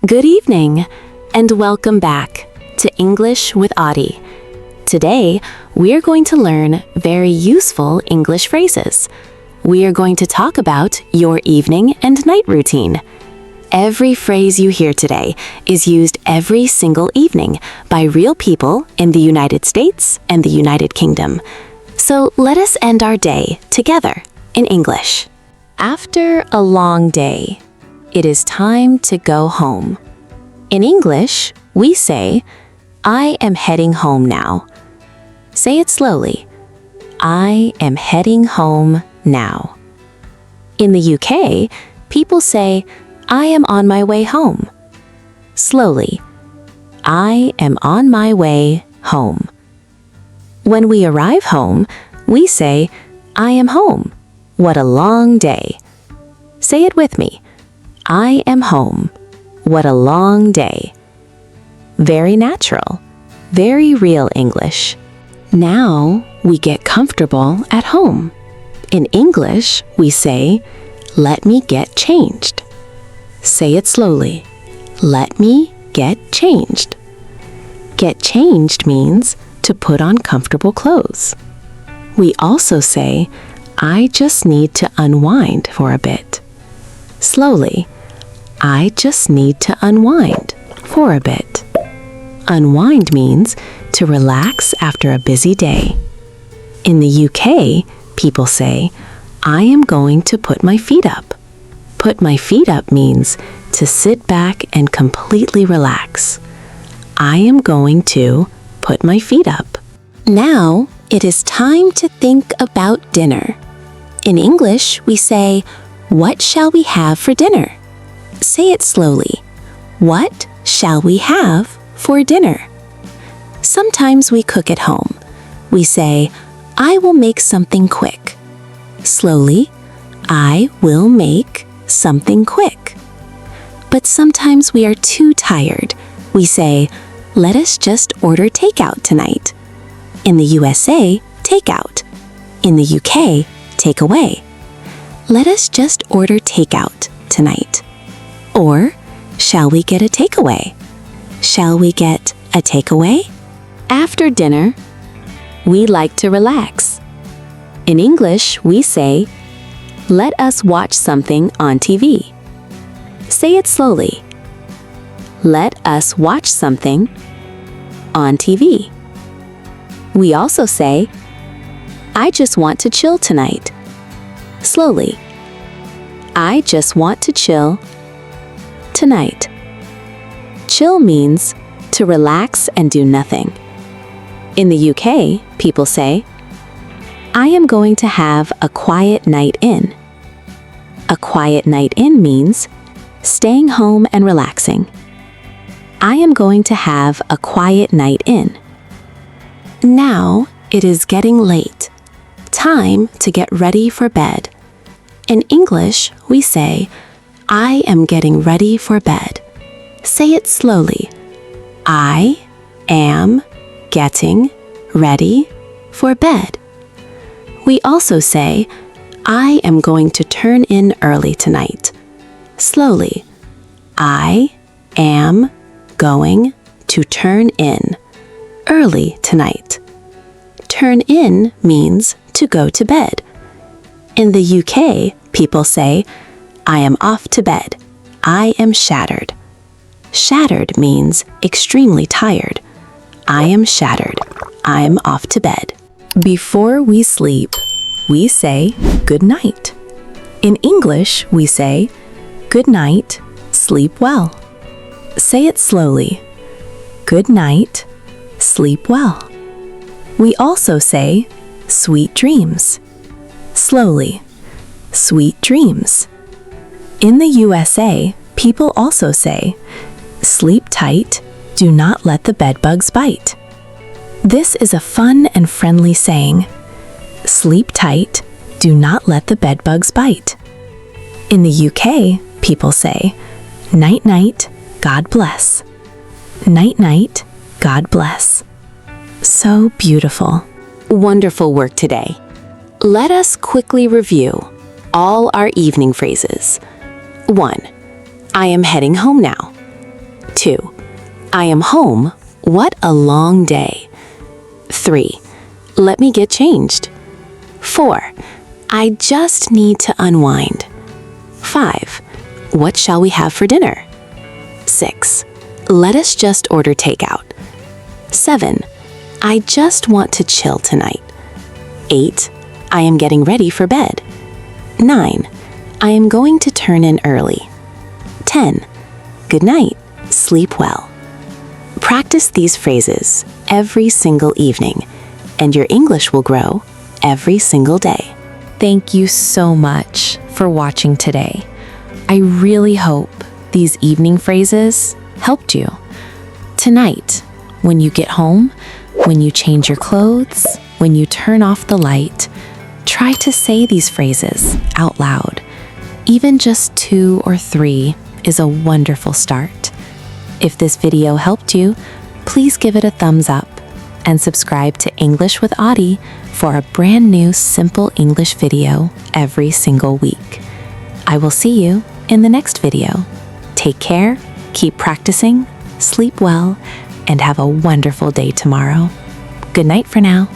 Good evening, and welcome back to English with Audie. Today, we are going to learn very useful English phrases. We are going to talk about your evening and night routine. Every phrase you hear today is used every single evening by real people in the United States and the United Kingdom. So let us end our day together in English. After a long day, it is time to go home. In English, we say, I am heading home now. Say it slowly. I am heading home now. In the UK, people say, I am on my way home. Slowly. I am on my way home. When we arrive home, we say, I am home. What a long day. Say it with me. I am home. What a long day. Very natural. Very real English. Now we get comfortable at home. In English, we say, let me get changed. Say it slowly. Let me get changed. Get changed means to put on comfortable clothes. We also say, I just need to unwind for a bit. Slowly. I just need to unwind for a bit. Unwind means to relax after a busy day. In the UK, people say, I am going to put my feet up. Put my feet up means to sit back and completely relax. I am going to put my feet up. Now it is time to think about dinner. In English, we say, what shall we have for dinner? Say it slowly. What shall we have for dinner? Sometimes we cook at home. We say, I will make something quick. Slowly, I will make something quick. But sometimes we are too tired. We say, let us just order takeout tonight. In the USA, takeout. In the UK, takeaway. Let us just order takeout tonight. Or, shall we get a takeaway? Shall we get a takeaway? After dinner, we like to relax. In English, we say, let us watch something on TV. Say it slowly. Let us watch something on TV. We also say, I just want to chill tonight. Slowly. I just want to chill tonight. Chill means to relax and do nothing. In the UK, people say, I am going to have a quiet night in. A quiet night in means staying home and relaxing. I am going to have a quiet night in. Now it is getting late. Time to get ready for bed. In English, we say, I am getting ready for bed. Say it slowly. I am getting ready for bed. We also say, I am going to turn in early tonight. Slowly. I am going to turn in early tonight. Turn in means to go to bed. In the UK, people say, I am off to bed. I am shattered. Shattered means extremely tired. I am shattered. I am off to bed. Before we sleep, we say good night. In English, we say good night, sleep well. Say it slowly. Good night, sleep well. We also say sweet dreams. Slowly. Sweet dreams. In the USA, people also say, sleep tight, do not let the bedbugs bite. This is a fun and friendly saying. Sleep tight, do not let the bedbugs bite. In the UK, people say, night-night, God bless. Night-night, God bless. So beautiful. Wonderful work today. Let us quickly review all our evening phrases. 1. I am heading home now. 2. I am home. What a long day. 3. Let me get changed. 4. I just need to unwind. 5. What shall we have for dinner? 6. Let us just order takeout. 7. I just want to chill tonight. 8. I am getting ready for bed. 9. I am going to turn in early. 10. Good night. Sleep well. Practice these phrases every single evening, and your English will grow every single day. Thank you so much for watching today. I really hope these evening phrases helped you. Tonight, when you get home, when you change your clothes, when you turn off the light, try to say these phrases out loud. Even just 2 or 3 is a wonderful start. If this video helped you, please give it a thumbs up and subscribe to English with Audie for a brand new simple English video every single week. I will see you in the next video. Take care, keep practicing, sleep well, and have a wonderful day tomorrow. Good night for now.